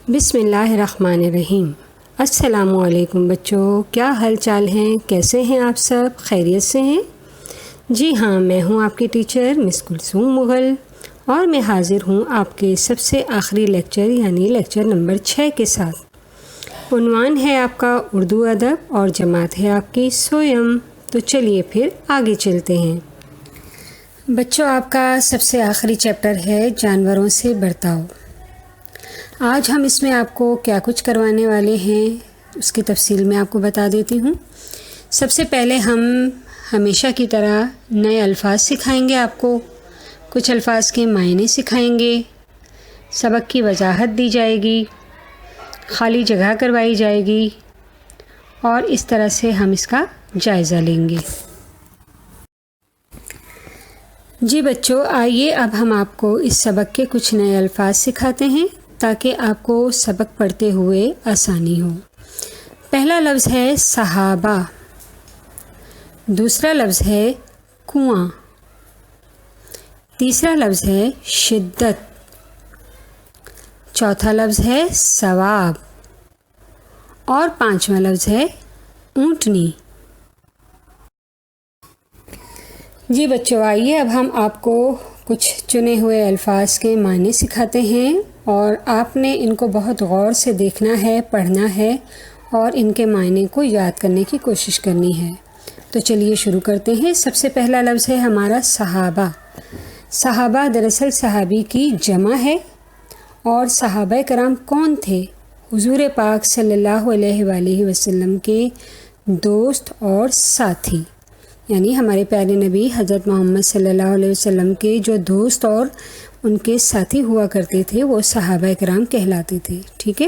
بسم اللہ الرحمن الرحیم۔ السلام علیکم بچوں، کیا حال چال ہیں؟ کیسے ہیں آپ سب؟ خیریت سے ہیں؟ جی ہاں، میں ہوں آپ کی ٹیچر مس کلثوم مغل، اور میں حاضر ہوں آپ کے سب سے آخری لیکچر یعنی لیکچر نمبر 6 کے ساتھ۔ عنوان ہے آپ کا اردو ادب اور جماعت ہے آپ کی سویم۔ تو چلیے پھر آگے چلتے ہیں۔ بچوں، آپ کا سب سے آخری چیپٹر ہے جانوروں سے برتاؤ۔ آج ہم اس میں آپ کو کیا کچھ کروانے والے ہیں اس کی تفصیل میں آپ کو بتا دیتی ہوں۔ سب سے پہلے ہم ہمیشہ کی طرح نئے الفاظ سکھائیں گے آپ کو، کچھ الفاظ کے معنی سکھائیں گے، سبق کی وضاحت دی جائے گی، خالی جگہ کروائی جائے گی، اور اس طرح سے ہم اس کا جائزہ لیں گے۔ جی بچوں، آئیے اب ہم آپ کو اس سبق کے کچھ نئے الفاظ سکھاتے ہیں تاکہ آپ کو سبق پڑھتے ہوئے آسانی ہو۔ پہلا لفظ ہے صحابہ، دوسرا لفظ ہے کنواں، تیسرا لفظ ہے شدت، چوتھا لفظ ہے ثواب، اور پانچواں لفظ ہے اونٹنی۔ جی بچوں، آئیے اب ہم آپ کو کچھ چنے ہوئے الفاظ کے معنی سکھاتے ہیں، اور آپ نے ان کو بہت غور سے دیکھنا ہے، پڑھنا ہے، اور ان کے معنی کو یاد کرنے کی کوشش کرنی ہے۔ تو چلیے شروع کرتے ہیں۔ سب سے پہلا لفظ ہے ہمارا صحابہ۔ صحابہ دراصل صحابی کی جمع ہے، اور صحابہ کرام کون تھے؟ حضور پاک صلی اللہ علیہ وآلہ وسلم کے دوست اور ساتھی، یعنی ہمارے پیارے نبی حضرت محمد صلی اللہ علیہ وسلم کے جو دوست اور ان کے ساتھی ہوا کرتے تھے وہ صحابہ کرام کہلاتے تھے، ٹھیک ہے۔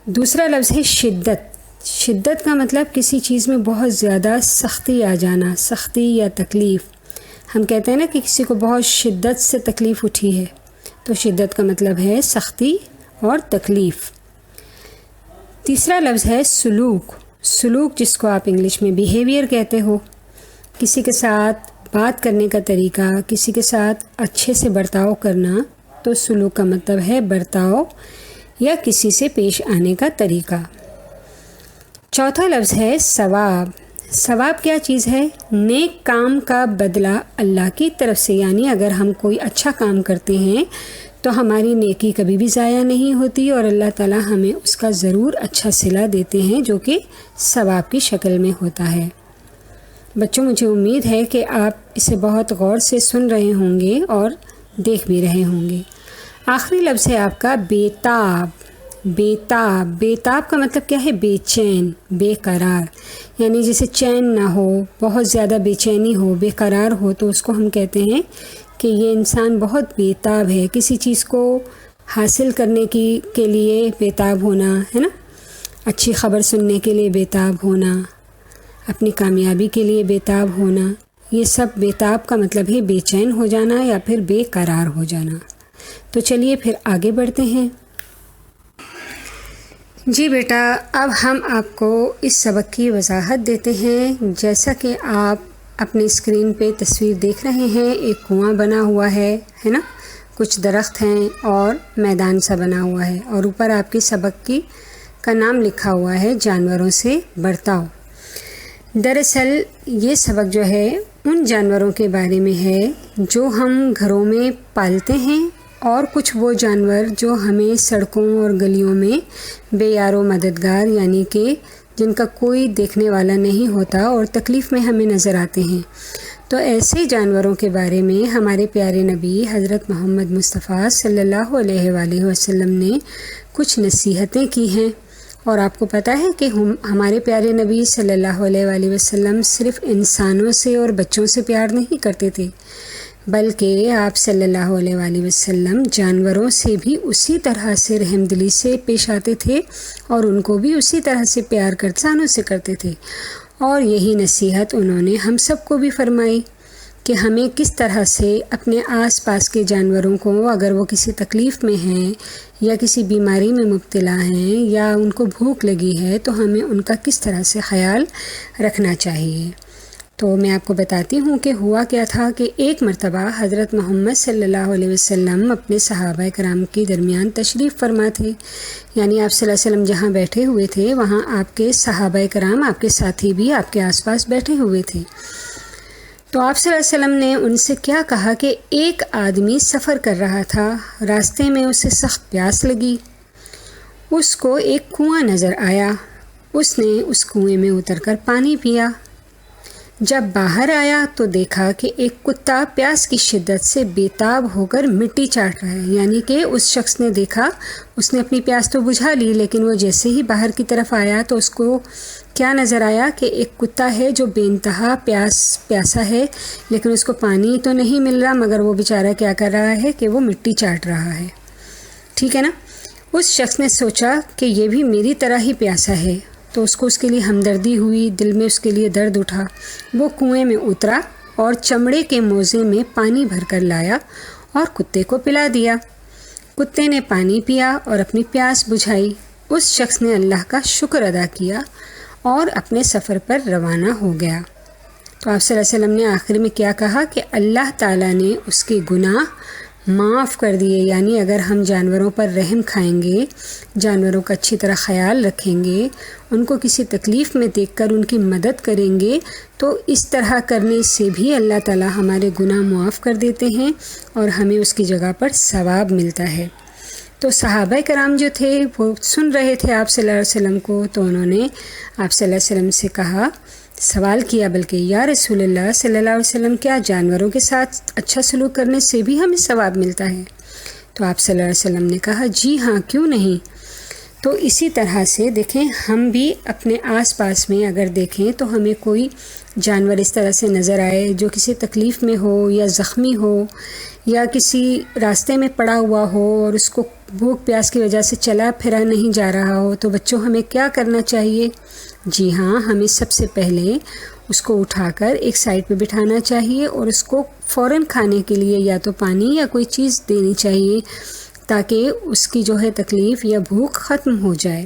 دوسرا لفظ ہے شدت۔ شدت کا مطلب کسی چیز میں بہت زیادہ سختی آ جانا، سختی یا تکلیف۔ ہم کہتے ہیں نا کہ کسی کو بہت شدت سے تکلیف اٹھی ہے، تو شدت کا مطلب ہے سختی اور تکلیف۔ تیسرا لفظ ہے سلوک۔ سلوک جس کو آپ انگلش میں بیہیویئر کہتے ہو، کسی کے ساتھ بات کرنے کا طریقہ، کسی کے ساتھ اچھے سے برتاؤ کرنا، تو سلوک کا مطلب ہے برتاؤ یا کسی سے پیش آنے کا طریقہ۔ چوتھا لفظ ہے ثواب۔ ثواب کیا چیز ہے؟ نیک کام کا بدلہ اللہ کی طرف سے، یعنی اگر ہم کوئی اچھا کام کرتے ہیں تو ہماری نیکی کبھی بھی ضائع نہیں ہوتی، اور اللہ تعالی ہمیں اس کا ضرور اچھا صلہ دیتے ہیں جو کہ ثواب کی شکل میں ہوتا ہے۔ بچوں، مجھے امید ہے کہ آپ اسے بہت غور سے سن رہے ہوں گے اور دیکھ بھی رہے ہوں گے۔ آخری لفظ ہے آپ کا بیتاب۔ بیتاب، بیتاب کا مطلب کیا ہے؟ بے چین، بے قرار، یعنی جسے چین نہ ہو، بہت زیادہ بے چینی ہو، بے قرار ہو، تو اس کو ہم کہتے ہیں کہ یہ انسان بہت بیتاب ہے۔ کسی چیز کو حاصل کرنے کے لیے بیتاب ہونا ہے نا، اچھی خبر سننے کے لیے بیتاب ہونا، اپنی کامیابی کے لیے بیتاب ہونا، یہ سب بیتاب کا مطلب ہے بے چین ہو جانا یا پھر بے قرار ہو جانا۔ تو چلیے پھر آگے بڑھتے ہیں۔ جی بیٹا، اب ہم آپ کو اس سبق کی وضاحت دیتے ہیں۔ جیسا کہ آپ اپنی اسکرین پہ تصویر دیکھ رہے ہیں، ایک کنواں بنا ہوا ہے نا، کچھ درخت ہیں اور میدان سا بنا ہوا ہے، اور اوپر آپ کی سبق کا نام لکھا ہوا ہے جانوروں سے برتاؤ۔ دراصل یہ سبق جو ہے ان جانوروں کے بارے میں ہے جو ہم گھروں میں پالتے ہیں، اور کچھ وہ جانور جو ہمیں سڑکوں اور گلیوں میں بے یار و مددگار، یعنی کہ جن کا کوئی دیکھنے والا نہیں ہوتا اور تکلیف میں ہمیں نظر آتے ہیں۔ تو ایسے جانوروں کے بارے میں ہمارے پیارے نبی حضرت محمد مصطفیٰ صلی اللہ علیہ وآلہ وسلم نے کچھ نصیحتیں کی ہیں۔ اور آپ کو پتہ ہے کہ ہمارے پیارے نبی صلی اللہ علیہ وآلہ وسلم صرف انسانوں سے اور بچوں سے پیار نہیں کرتے تھے، بلکہ آپ صلی اللہ علیہ وآلہ وسلم جانوروں سے بھی اسی طرح سے رحم دلی سے پیش آتے تھے، اور ان کو بھی اسی طرح سے پیار انسانوں سے کرتے تھے۔ اور یہی نصیحت انہوں نے ہم سب کو بھی فرمائی کہ ہمیں کس طرح سے اپنے آس پاس کے جانوروں کو، اگر وہ کسی تکلیف میں ہیں یا کسی بیماری میں مبتلا ہیں یا ان کو بھوک لگی ہے، تو ہمیں ان کا کس طرح سے خیال رکھنا چاہیے۔ تو میں آپ کو بتاتی ہوں کہ ہوا کیا تھا کہ ایک مرتبہ حضرت محمد صلی اللہ علیہ وسلم اپنے صحابہ کرام کے درمیان تشریف فرما تھے، یعنی آپ صلی اللہ علیہ وسلم جہاں بیٹھے ہوئے تھے وہاں آپ کے صحابہ کرام، آپ کے ساتھی بھی آپ کے آس پاس بیٹھے ہوئے تھے۔ تو آپ صلی اللہ علیہ وسلم نے ان سے کیا کہا کہ ایک آدمی سفر کر رہا تھا، راستے میں اسے سخت پیاس لگی، اس کو ایک کنواں نظر آیا، اس نے اس کنویں میں اتر کر پانی پیا۔ جب باہر آیا تو دیکھا کہ ایک کتا پیاس کی شدت سے بےتاب ہو کر مٹی چاٹ رہا ہے، یعنی کہ اس شخص نے دیکھا، اس نے اپنی پیاس تو بجھا لی، لیکن وہ جیسے ہی باہر کی طرف آیا تو اس کو کیا نظر آیا کہ ایک کتا ہے جو بے انتہا پیاسا ہے، لیکن اس کو پانی تو نہیں مل رہا، مگر وہ بیچارہ کیا کر رہا ہے کہ وہ مٹی چاٹ رہا ہے، ٹھیک ہے نا۔ اس شخص نے سوچا کہ یہ بھی میری طرح ہی پیاسا ہے، تو اس کو اس کے لیے ہمدردی ہوئی، دل میں اس کے لیے درد اٹھا، وہ کنویں میں اترا اور چمڑے کے موزے میں پانی بھر کر لایا اور کتے کو پلا دیا۔ کتے نے پانی پیا اور اپنی پیاس بجھائی۔ اس شخص نے اللہ کا شکر ادا کیا اور اپنے سفر پر روانہ ہو گیا۔ تو آپ صلی اللہ علیہ وسلم نے آخر میں کیا کہا کہ اللہ تعالیٰ نے اس کے گناہ معاف کر دیے، یعنی اگر ہم جانوروں پر رحم کھائیں گے، جانوروں کا اچھی طرح خیال رکھیں گے، ان کو کسی تکلیف میں دیکھ کر ان کی مدد کریں گے، تو اس طرح کرنے سے بھی اللہ تعالیٰ ہمارے گناہ معاف کر دیتے ہیں اور ہمیں اس کی جگہ پر ثواب ملتا ہے۔ تو صحابہ کرام جو تھے وہ سن رہے تھے آپ صلی اللہ علیہ وسلم کو، تو انہوں نے آپ صلی اللہ علیہ وسلم سے کہا، سوال کیا بلکہ، یا رسول اللہ صلی اللہ علیہ وسلم، کیا جانوروں کے ساتھ اچھا سلوک کرنے سے بھی ہمیں ثواب ملتا ہے؟ تو آپ صلی اللہ علیہ وسلم نے کہا، جی ہاں، کیوں نہیں۔ تو اسی طرح سے دیکھیں، ہم بھی اپنے آس پاس میں اگر دیکھیں تو ہمیں کوئی جانور اس طرح سے نظر آئے جو کسی تکلیف میں ہو یا زخمی ہو یا کسی راستے میں پڑا ہوا ہو اور اس کو بھوک پیاس کی وجہ سے چلا پھرا نہیں جا رہا ہو، تو بچوں ہمیں کیا کرنا چاہیے؟ جی ہاں، ہمیں سب سے پہلے اس کو اٹھا کر ایک سائڈ پہ بٹھانا چاہیے اور اس کو فوراً کھانے کے لیے یا تو پانی یا کوئی چیز دینی چاہیے تاکہ اس کی جو ہے تکلیف یا بھوک ختم ہو جائے۔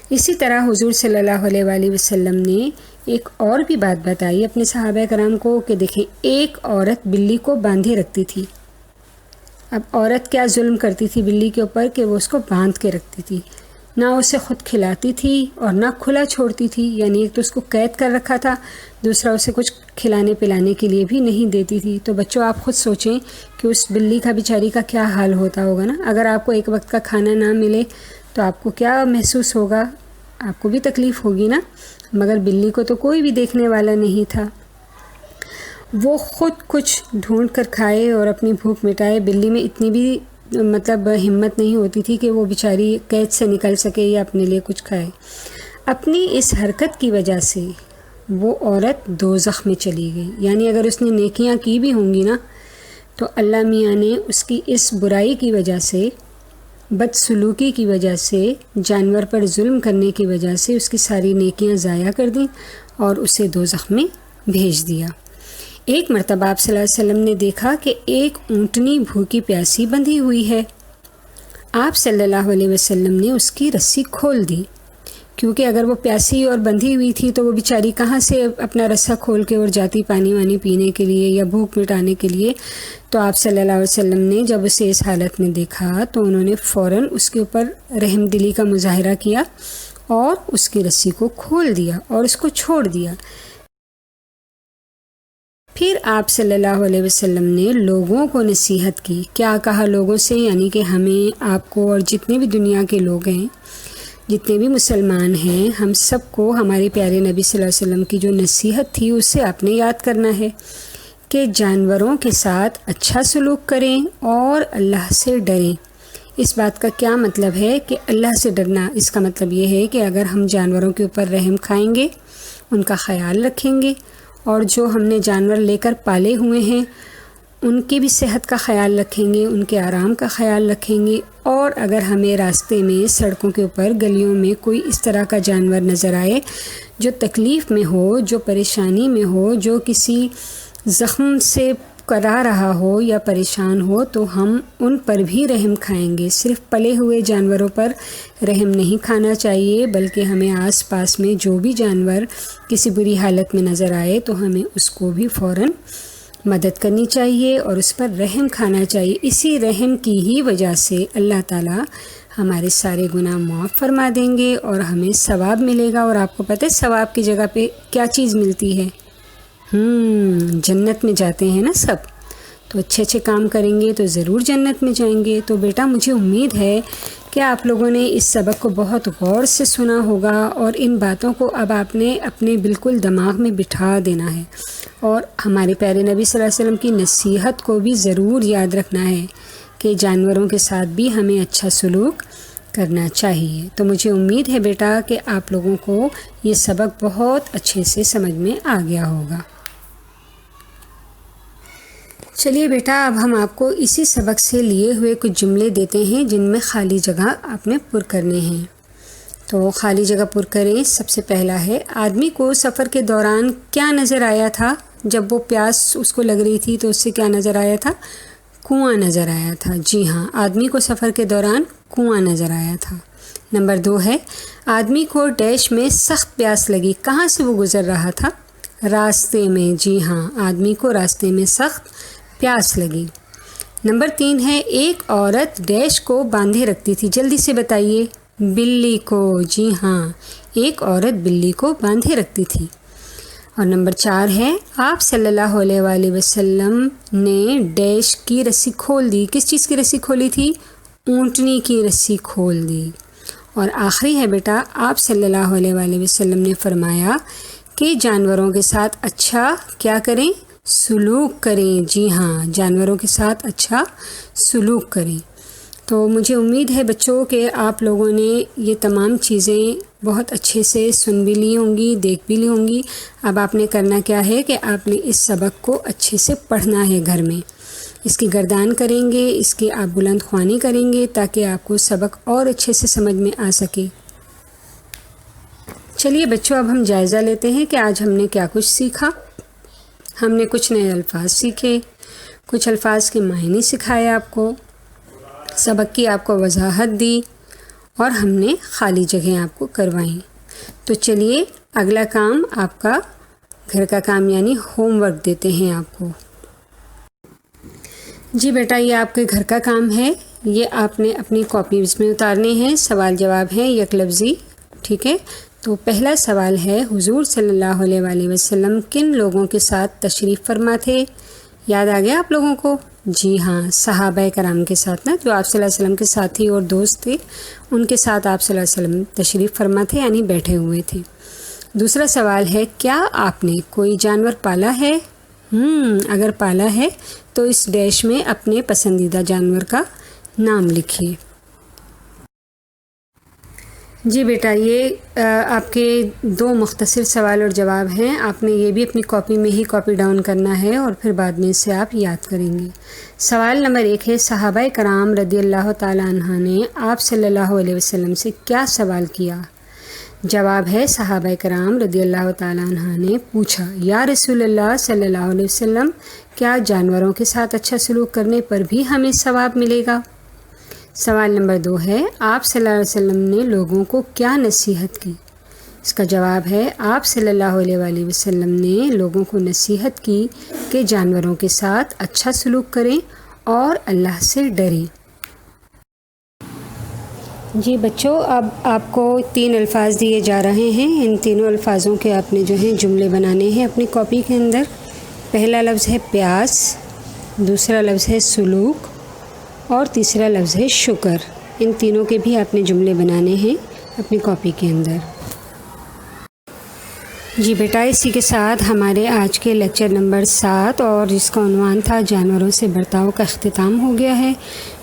اسی طرح حضور صلی اللہ علیہ وآلہ وسلم نے ایک اور بھی بات بتائی اپنے صحابہ کرام کو کہ دیکھیں، ایک عورت بلی کو باندھے رکھتی تھی۔ اب عورت کیا ظلم کرتی تھی بلی کے اوپر کہ وہ اس کو باندھ کے رکھتی تھی، نہ اسے خود کھلاتی تھی اور نہ کھلا چھوڑتی تھی، یعنی ایک تو اس کو قید کر رکھا تھا، دوسرا اسے کچھ کھلانے پلانے کے لیے بھی نہیں دیتی تھی۔ تو بچوں، آپ خود سوچیں کہ اس بلی کا بیچاری کا کیا حال ہوتا ہوگا نا۔ اگر آپ کو ایک وقت کا کھانا نہ ملے تو آپ کو کیا محسوس ہوگا؟ آپ کو بھی تکلیف ہوگی نا، مگر بلی کو تو کوئی بھی دیکھنے والا نہیں تھا، وہ خود کچھ ڈھونڈ کر کھائے اور اپنی بھوک مٹائے۔ بلی میں اتنی بھی ہمت نہیں ہوتی تھی کہ وہ بیچاری قید سے نکل سکے یا اپنے لیے کچھ کھائے۔ اپنی اس حرکت کی وجہ سے وہ عورت دوزخ میں چلی گئی، یعنی اگر اس نے نیکیاں کی بھی ہوں گی نا تو اللہ میاں نے اس کی اس برائی کی وجہ سے، بدسلوکی کی وجہ سے، جانور پر ظلم کرنے کی وجہ سے اس کی ساری نیکیاں ضائع کر دیں اور اسے دوزخ میں بھیج دیا۔ ایک مرتبہ آپ صلی اللہ علیہ وسلم نے دیکھا کہ ایک اونٹنی بھوکی پیاسی بندھی ہوئی ہے۔ آپ صلی اللہ علیہ وسلم نے اس کی رسی کھول دی، کیونکہ اگر وہ پیاسی اور بندھی ہوئی تھی تو وہ بیچاری کہاں سے اپنا رسا کھول کے اور جاتی پانی وانی پینے کے لیے یا بھوک مٹانے کے لیے۔ تو آپ صلی اللہ علیہ وسلم نے جب اسے اس حالت میں دیکھا تو انہوں نے فوراً اس کے اوپر رحم دلی کا مظاہرہ کیا اور اس کی رسی کو کھول دیا اور اس کو چھوڑ دیا۔ پھر آپ صلی اللہ علیہ وسلم نے لوگوں کو نصیحت کی۔ کیا کہا لوگوں سے؟ یعنی کہ ہمیں، آپ کو اور جتنے بھی دنیا کے لوگ ہیں، جتنے بھی مسلمان ہیں، ہم سب کو ہمارے پیارے نبی صلی اللہ علیہ وسلم کی جو نصیحت تھی اسے آپ نے یاد کرنا ہے کہ جانوروں کے ساتھ اچھا سلوک کریں اور اللہ سے ڈریں۔ اس بات کا کیا مطلب ہے کہ اللہ سے ڈرنا؟ اس کا مطلب یہ ہے کہ اگر ہم جانوروں کے اوپر رحم کھائیں گے، ان کا خیال رکھیں گے اور جو ہم نے جانور لے کر پالے ہوئے ہیں ان کی بھی صحت کا خیال رکھیں گے، ان کے آرام کا خیال رکھیں گے، اور اگر ہمیں راستے میں، سڑکوں کے اوپر، گلیوں میں کوئی اس طرح کا جانور نظر آئے جو تکلیف میں ہو، جو پریشانی میں ہو، جو کسی زخم سے کرا رہا ہو یا پریشان ہو تو ہم ان پر بھی رحم کھائیں گے۔ صرف پلے ہوئے جانوروں پر رحم نہیں کھانا چاہیے، بلکہ ہمیں آس پاس میں جو بھی جانور کسی بری حالت میں نظر آئے تو ہمیں اس کو بھی فوراً مدد کرنی چاہیے اور اس پر رحم کھانا چاہیے۔ اسی رحم کی ہی وجہ سے اللہ تعالیٰ ہمارے سارے گناہ معاف فرما دیں گے اور ہمیں ثواب ملے گا۔ اور آپ کو پتہ ہے ثواب کی جگہ پہ کیا چیز ملتی ہے؟ جنت میں جاتے ہیں نا سب، تو اچھے اچھے کام کریں گے تو ضرور جنت میں جائیں گے۔ تو بیٹا مجھے امید ہے کہ آپ لوگوں نے اس سبق کو بہت غور سے سنا ہوگا اور ان باتوں کو اب آپ نے اپنے بالکل دماغ میں بٹھا دینا ہے، اور ہمارے پیارے نبی صلی اللہ علیہ وسلم کی نصیحت کو بھی ضرور یاد رکھنا ہے کہ جانوروں کے ساتھ بھی ہمیں اچھا سلوک کرنا چاہیے۔ تو مجھے امید ہے بیٹا کہ آپ لوگوں کو یہ سبق بہت اچھے سے سمجھ میں آ گیا ہوگا۔ چلیے بیٹا اب ہم آپ کو اسی سبق سے لیے ہوئے کچھ جملے دیتے ہیں جن میں خالی جگہ آپ نے پر کرنے ہیں۔ تو خالی جگہ پر کریں۔ سب سے پہلا ہے، آدمی کو سفر کے دوران کیا نظر آیا تھا؟ جب وہ پیاس اس کو لگ رہی تھی تو اس سے کیا نظر آیا تھا؟ کنواں نظر آیا تھا۔ جی ہاں، آدمی کو سفر کے دوران کنواں نظر آیا تھا۔ نمبر 2 ہے، آدمی کو ڈیش میں سخت پیاس لگی، کہاں سے وہ گزر رہا تھا؟ راستے میں۔ جی ہاں، آدمی کو راستے میں سخت پیاس لگی۔ نمبر 3 ہے، ایک عورت ڈیش کو باندھے رکھتی تھی، جلدی سے بتائیے۔ بلی کو۔ جی ہاں، ایک عورت بلی کو باندھے رکھتی تھی۔ اور نمبر 4 ہے، آپ صلی اللہ علیہ وآلہ وسلم نے ڈیش کی رسی کھول دی، کس چیز کی رسی کھولی تھی؟ اونٹنی کی رسی کھول دی۔ اور آخری ہے بیٹا، آپ صلی اللہ علیہ وآلہ وسلم نے فرمایا کہ جانوروں کے ساتھ اچھا کیا کریں؟ سلوک کریں۔ جی ہاں، جانوروں کے ساتھ اچھا سلوک کریں۔ تو مجھے امید ہے بچوں کہ آپ لوگوں نے یہ تمام چیزیں بہت اچھے سے سن بھی لی ہوں گی، دیکھ بھی لی ہوں گی۔ اب آپ نے کرنا کیا ہے کہ آپ نے اس سبق کو اچھے سے پڑھنا ہے گھر میں، اس کی گردان کریں گے، اس کی آپ بلند خوانی کریں گے تاکہ آپ کو سبق اور اچھے سے سمجھ میں آ سکے۔ چلیے بچوں اب ہم جائزہ لیتے ہیں کہ آج ہم نے کیا کچھ سیکھا۔ ہم نے کچھ نئے الفاظ سیکھے، کچھ الفاظ کے معنی سکھائے آپ کو، سبق کی آپ کو وضاحت دی اور ہم نے خالی جگہیں آپ کو کروائیں۔ تو چلیے اگلا کام آپ کا گھر کا کام یعنی ہوم ورک دیتے ہیں آپ کو۔ جی بیٹا یہ آپ کے گھر کا کام ہے، یہ آپ نے اپنی کاپیز میں اتارنے ہیں۔ سوال جواب ہیں یک لفظی، ٹھیک ہے؟ تو پہلا سوال ہے، حضور صلی اللہ علیہ وآلہ وسلم کن لوگوں کے ساتھ تشریف فرما تھے؟ یاد آ گیا آپ لوگوں کو؟ جی ہاں، صحابہ کرام کے ساتھ نا، جو آپ صلی اللہ علیہ وسلم کے ساتھی اور دوست تھے، ان کے ساتھ آپ صلی اللہ علیہ وسلم تشریف فرما تھے یعنی بیٹھے ہوئے تھے۔ دوسرا سوال ہے، کیا آپ نے کوئی جانور پالا ہے؟ اگر پالا ہے تو اس ڈیش میں اپنے پسندیدہ جانور کا نام لکھیے۔ جی بیٹا یہ آپ کے 2 مختصر سوال اور جواب ہیں، آپ نے یہ بھی اپنی کاپی میں ہی کاپی ڈاؤن کرنا ہے اور پھر بعد میں اسے آپ یاد کریں گے۔ سوال نمبر 1 ہے، صحابہ کرام رضی اللہ تعالیٰ عنہ نے آپ صلی اللہ علیہ وسلم سے کیا سوال کیا؟ جواب ہے، صحابہ کرام رضی اللہ تعالیٰ عنہ نے پوچھا، یا رسول اللہ صلی اللہ علیہ وسلم کیا جانوروں کے ساتھ اچھا سلوک کرنے پر بھی ہمیں ثواب ملے گا؟ سوال نمبر 2 ہے، آپ صلی اللہ علیہ وسلم نے لوگوں کو کیا نصیحت کی؟ اس کا جواب ہے، آپ صلی اللہ علیہ وآلہ وسلم نے لوگوں کو نصیحت کی کہ جانوروں کے ساتھ اچھا سلوک کریں اور اللہ سے ڈریں۔ جی بچوں اب آپ کو 3 الفاظ دیے جا رہے ہیں، ان تینوں الفاظوں کے آپ نے جو ہیں جملے بنانے ہیں اپنی کاپی کے اندر۔ پہلا لفظ ہے پیاس، دوسرا لفظ ہے سلوک اور تیسرا لفظ ہے شکر۔ ان تینوں کے بھی آپ نے جملے بنانے ہیں اپنی کاپی کے اندر۔ جی بیٹا اسی کے ساتھ ہمارے آج کے لیکچر نمبر 7 اور جس کا عنوان تھا جانوروں سے برتاؤ کا اختتام ہو گیا ہے۔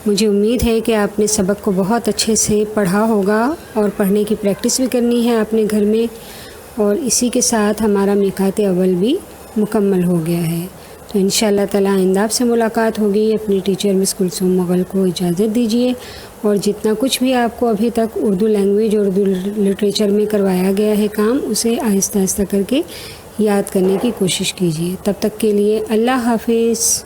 مجھے امید ہے کہ آپ نے سبق کو بہت اچھے سے پڑھا ہوگا اور پڑھنے کی پریکٹس بھی کرنی ہے اپنے گھر میں، اور اسی کے ساتھ ہمارا میقات اول بھی مکمل ہو گیا ہے۔ تو انشاءاللہ تعالیٰ آئندہ آپ سے ملاقات ہوگی۔ اپنی ٹیچر مس کلثوم مغل کو اجازت دیجیے، اور جتنا کچھ بھی آپ کو ابھی تک اردو لینگویج اور اردو لٹریچر میں کروایا گیا ہے کام، اسے آہستہ آہستہ کر کے یاد کرنے کی کوشش کیجیے۔ تب تک کے لیے اللہ حافظ۔